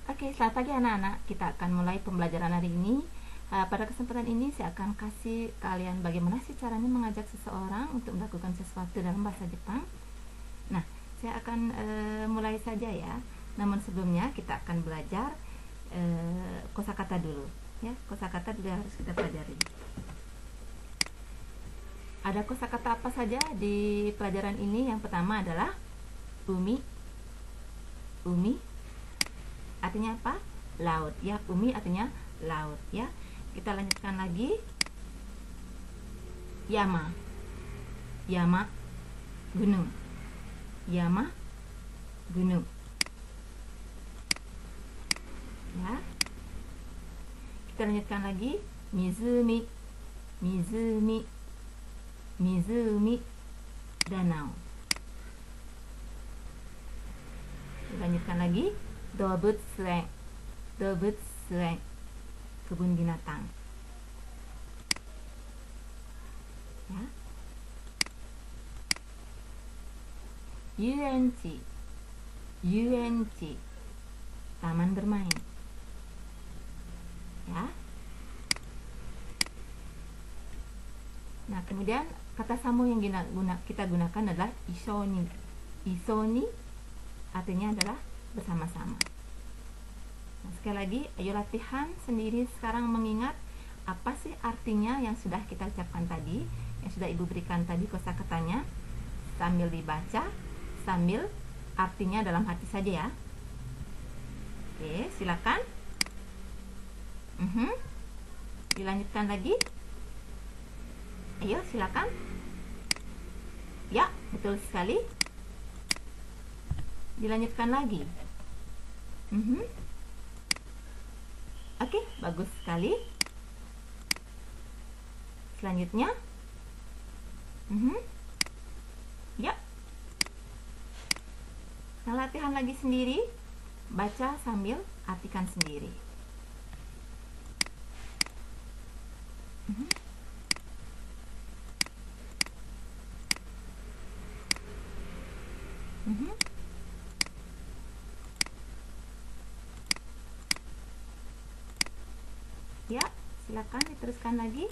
Oke, selamat pagi anak-anak. Kita akan mulai pembelajaran hari ini. Pada kesempatan ini saya akan kasih kalian bagaimana sih caranya mengajak seseorang untuk melakukan sesuatu dalam bahasa Jepang. Nah, saya akan mulai saja ya. Namun sebelumnya kita akan belajar kosakata dulu. Ya, kosakata dulu harus kita pelajari. Ada kosakata apa saja di pelajaran ini? Yang pertama adalah umi. Umi artinya apa? Laut ya. Umi artinya laut ya. Kita lanjutkan lagi. Yama. Yama gunung. Yama gunung ya. Kita lanjutkan lagi. Mizumi. Mizumi. Mizumi danau. Lanjutkan lagi. Dobutsuen. Dobutsuen kebun binatang ya. Yuenchi. Yuenchi taman bermain ya. Nah, kemudian kata samu yang kita gunakan adalah isoni. Isoni artinya adalah bersama-sama. Nah, sekali lagi, ayo latihan sendiri sekarang mengingat apa sih artinya yang sudah kita ucapkan tadi, yang sudah ibu berikan tadi kosakatanya, sambil dibaca, sambil artinya dalam hati saja ya. Oke, silakan. Dilanjutkan lagi. Ayo, silakan. Ya, betul sekali. Dilanjutkan lagi. Oke, bagus sekali. Selanjutnya. Ya. Nah, latihan lagi sendiri. Baca sambil artikan sendiri. Ya, silakan diteruskan lagi.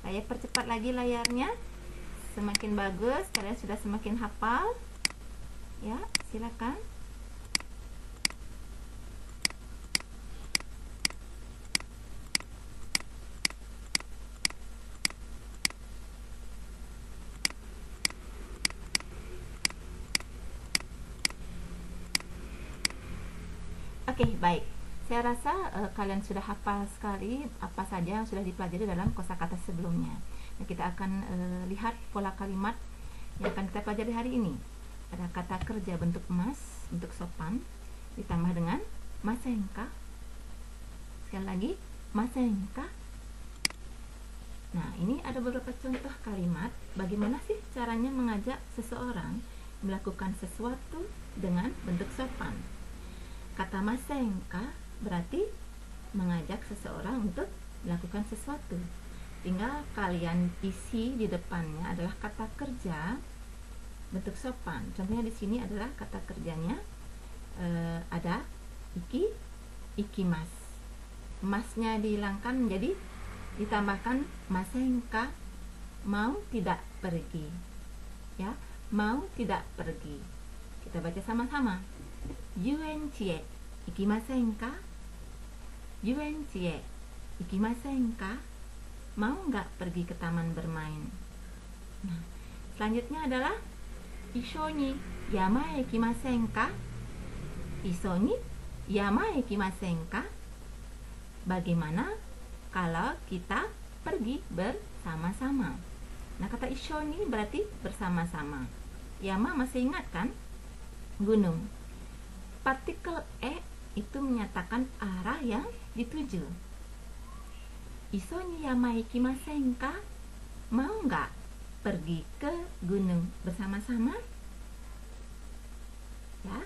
Saya percepat lagi layarnya. Semakin bagus, kalian sudah semakin hafal. Ya, silakan. Oke, baik. Saya rasa kalian sudah hafal sekali apa saja yang sudah dipelajari dalam kosakata sebelumnya. Nah, kita akan lihat pola kalimat yang akan kita pelajari hari ini. Ada kata kerja bentuk emas, bentuk sopan, ditambah dengan masenka. Sekali lagi, masenka. Nah, ini ada beberapa contoh kalimat bagaimana sih caranya mengajak seseorang melakukan sesuatu dengan bentuk sopan. Kata masenka berarti mengajak seseorang untuk melakukan sesuatu. Tinggal kalian isi di depannya adalah kata kerja bentuk sopan. Contohnya di sini adalah kata kerjanya ada ikimas. Masnya dihilangkan menjadi ditambahkan masenka, mau tidak pergi. Ya, mau tidak pergi. Kita baca sama-sama. Yuenchi e ikimasen ka? Yuenchi e ikimasen ka? Mau nggak pergi ke taman bermain? Nah, selanjutnya adalah Ishoni yama e ikimasen ka? Ishoni yama e ikimasen ka? Bagaimana kalau kita pergi bersama-sama? Nah, kata ishoni berarti bersama-sama. Yama masih ingat kan? Gunung. Partikel e itu menyatakan arah yang dituju. Isoni yama ikimasen ka? Mau nggak pergi ke gunung bersama-sama? Ya,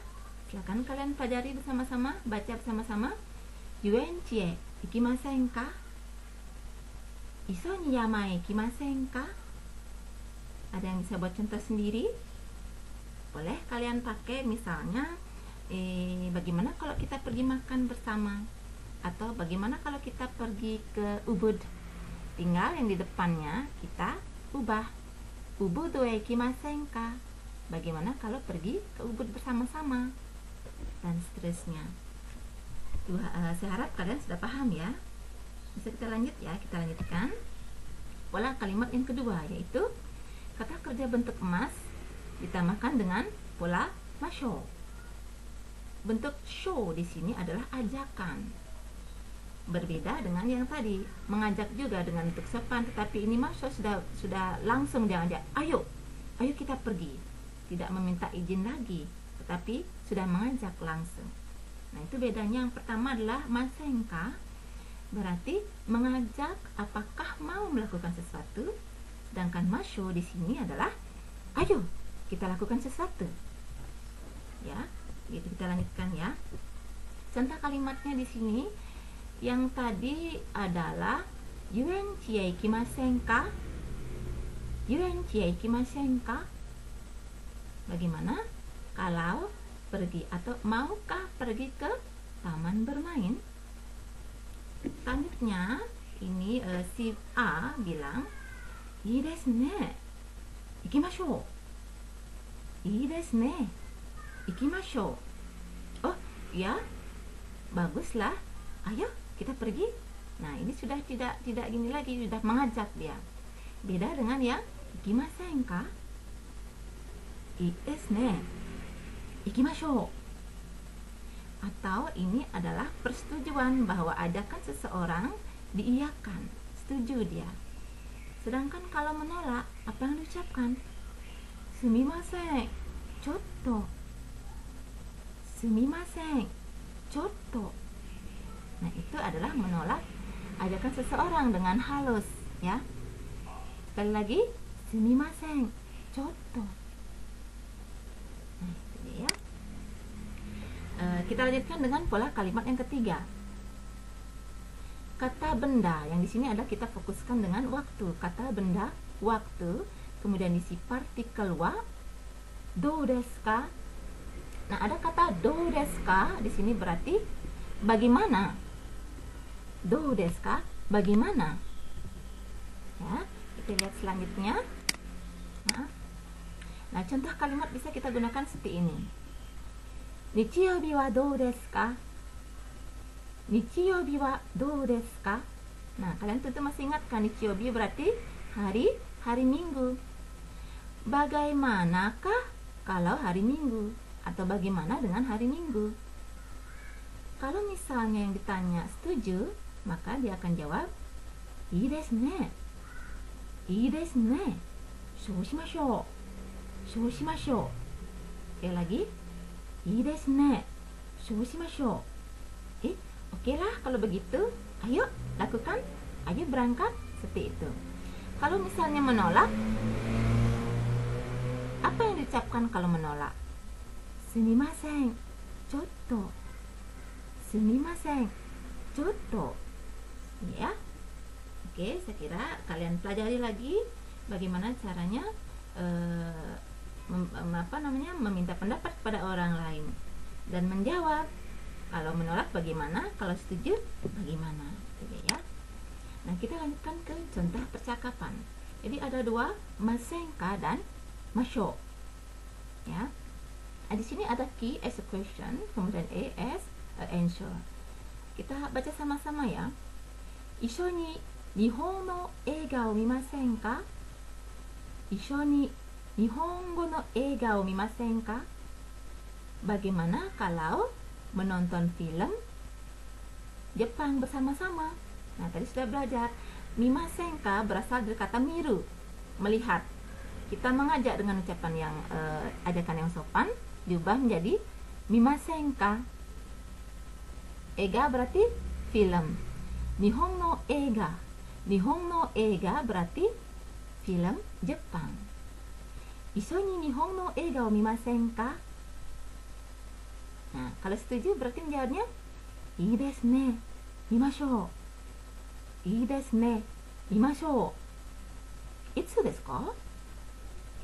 silakan kalian pelajari bersama-sama, baca bersama-sama. Yuenchi e ikimasen ka? 磯に山へ行きませんか? Ada yang bisa buat contoh sendiri. Boleh kalian pakai misalnya, bagaimana kalau kita pergi makan bersama, atau bagaimana kalau kita pergi ke Ubud. Tinggal yang di depannya kita ubah. Ubud wa ikimasen ka? Bagaimana kalau pergi ke Ubud bersama-sama, dan seterusnya. Saya harap kalian sudah paham ya. Bisa kita lanjut ya, kita lanjutkan pola kalimat yang kedua, yaitu kata kerja bentuk emas ditambahkan dengan pola masho. Bentuk show di sini adalah ajakan. Berbeda dengan yang tadi, mengajak juga dengan bentuk sopan, tetapi ini masho sudah langsung diajak. Ayo kita pergi. Tidak meminta izin lagi, tetapi sudah mengajak langsung. Nah, itu bedanya. Yang pertama adalah masenka, berarti mengajak apakah mau melakukan sesuatu, sedangkan masho di sini adalah ayo kita lakukan sesuatu. Ya, gitu, kita lanjutkan ya. Contoh kalimatnya di sini yang tadi adalah yuenchi e ikimasen ka? Yuenchi e ikimasen ka? Bagaimana kalau pergi, atau maukah pergi ke taman bermain? Selanjutnya ini si A bilang, ii desu ne, ikimashou. Ii desu ne, ikimashou. Oh ya, baguslah, ayo kita pergi. Nah, ini sudah tidak gini lagi, sudah mengajak dia. Beda dengan yang ikimasen ka? Ii desu ne, ikimashou. Atau ini adalah persetujuan, bahwa ajakan seseorang diiyakan, setuju dia. Sedangkan kalau menolak, apa yang diucapkan? Sumimasen, chotto. Sumimasen, chotto. Nah, itu adalah menolak ajakan seseorang dengan halus ya. Sekali lagi, sumimasen, chotto. Nah, itu dia ya. Kita lanjutkan dengan pola kalimat yang ketiga. Kata benda yang di sini adalah kita fokuskan dengan waktu. Kata benda, waktu, kemudian isi partikel wa, do desu ka? Nah, ada kata do desu ka di sini berarti bagaimana. Do desu ka? Bagaimana? Ya, kita lihat selanjutnya. Nah, contoh kalimat bisa kita gunakan seperti ini. Nichiyoubi wa dou desu ka? Nichiyoubi wa dou desu ka? Nah, kalian tentu masih ingat kan, nichiyoubi berarti hari Minggu. Bagaimanakah kalau hari Minggu? Atau bagaimana dengan hari Minggu? Kalau misalnya yang ditanya setuju, maka dia akan jawab, ii desu ne. Ii desu ne. Shou shimashou. Shou shimashou. Sekali lagi, ii desu ne. Shou shimashou. Oke lah kalau begitu, ayo lakukan, ayo berangkat, seperti itu. Kalau misalnya menolak, apa yang diucapkan kalau menolak? Sumimasen, chotto. Sumimasen, chotto. Ya. Oke, saya kira kalian pelajari lagi bagaimana caranya meminta pendapat kepada orang lain dan menjawab. Kalau menolak bagaimana, kalau setuju bagaimana, gitu ya. Nah, kita lanjutkan ke contoh percakapan. Jadi ada dua, masenka dan masho. Ya. Di sini ada ki as a question, kemudian a as a answer. Kita baca sama-sama ya. Issho ni nihon no eiga o mimasen ka? Issho ni nihongo no eiga o mimasen ka? Bagaimana kalau menonton film Jepang bersama-sama? Nah, tadi sudah belajar. Mimasen ka berasal dari kata miru, melihat. Kita mengajak dengan ucapan yang ajakan yang sopan, diubah menjadi mimasen ka. Eiga berarti film. Nihon no eiga. Nihon no eiga berarti film Jepang. Issho ni nihon no eiga o mimasen ka? Nah, kalau setuju berarti menjawabnya ii desu ne, mimashou. Ii desu ne, mimashou. Itsu desu ka?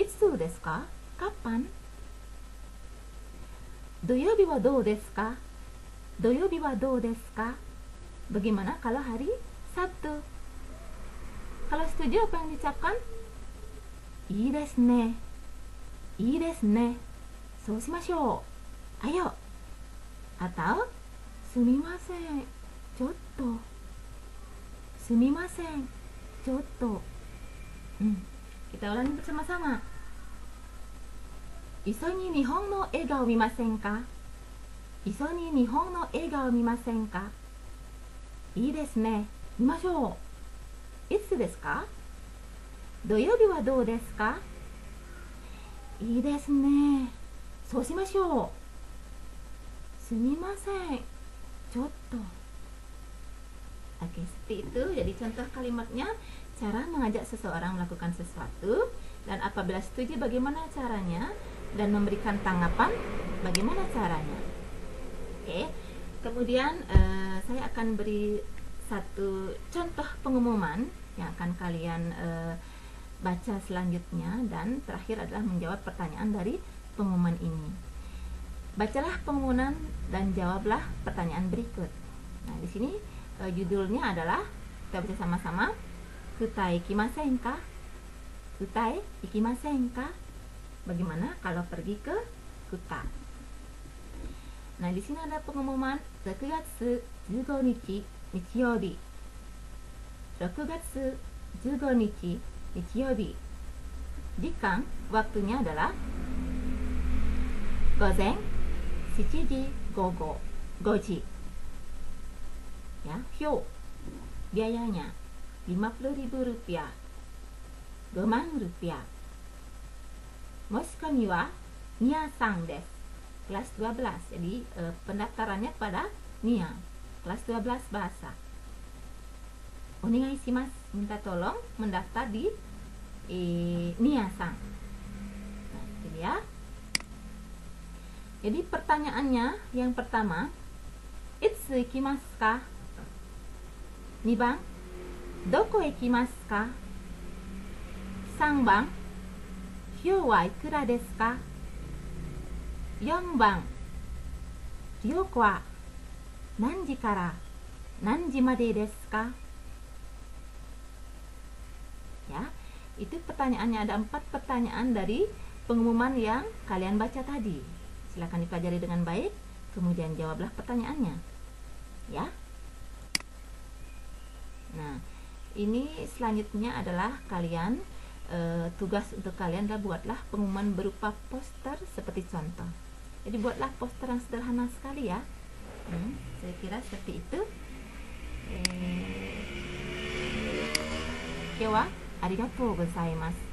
itsu desu ka? Kapan? Doyobi wa dou desu ka? Doyobi wa dou desu ka? Bagaimana kalau hari Sabtu? Kalau setuju apa yang diucapkan? Ii desu ne. Ii desu ne. Sou shimashou. Ayo. Atau sumimasen. Chotto. Sumimasen. Chotto. Kita ulangi bersama-sama. Iso ni nihon no egao mimasen ka? Iso ni nihon no egao mimasen ka? Ii desu ne. Mimashou. Itsu desu ka? Doyobi wa dou desu ka? Ii desu ne. Sou shimashou. Sumimasen. Chotto. Oke, seperti itu. Jadi contoh kalimatnya, cara mengajak seseorang melakukan sesuatu, dan apabila setuju bagaimana caranya, dan memberikan tanggapan bagaimana caranya. Oke, kemudian saya akan beri satu contoh pengumuman yang akan kalian baca selanjutnya, dan terakhir adalah menjawab pertanyaan dari pengumuman ini. Bacalah pengumuman dan jawablah pertanyaan berikut. Nah, di sini judulnya adalah, kita baca sama-sama, Kutai ikimasen ka? Kutai ikimasen ka? Bagaimana kalau pergi ke Kuta? Nah, di sini ada pengumuman 6月15日日曜日。6月15日日曜日。Jika waktunya adalah gozen 7時午後5時. Ya, hyo. Biayanya 50.000 rupiah. 5万 rupiah. Moshikomi wa Nia-san desu. Kelas 12. Jadi pendaftarannya pada Nia. Kelas 12 bahasa. Onegai shimasu. Minta tolong mendaftar di Nia-san. Nah, itu dia. Jadi pertanyaannya yang pertama, itsu ikimasu ka? 2番、どこへ行きますか? 3番、費用はいくらですか? 4番、ryokoは何時から何時までですか? Ya, itu pertanyaannya. Ada 4 pertanyaan dari pengumuman yang kalian baca tadi. Silakan dipelajari dengan baik, kemudian jawablah pertanyaannya. Ya. Nah, ini selanjutnya adalah kalian tugas untuk kalian adalah buatlah pengumuman berupa poster seperti contoh. Jadi buatlah poster yang sederhana sekali ya. Saya kira seperti itu. Kyo wa arigatou gozaimasu.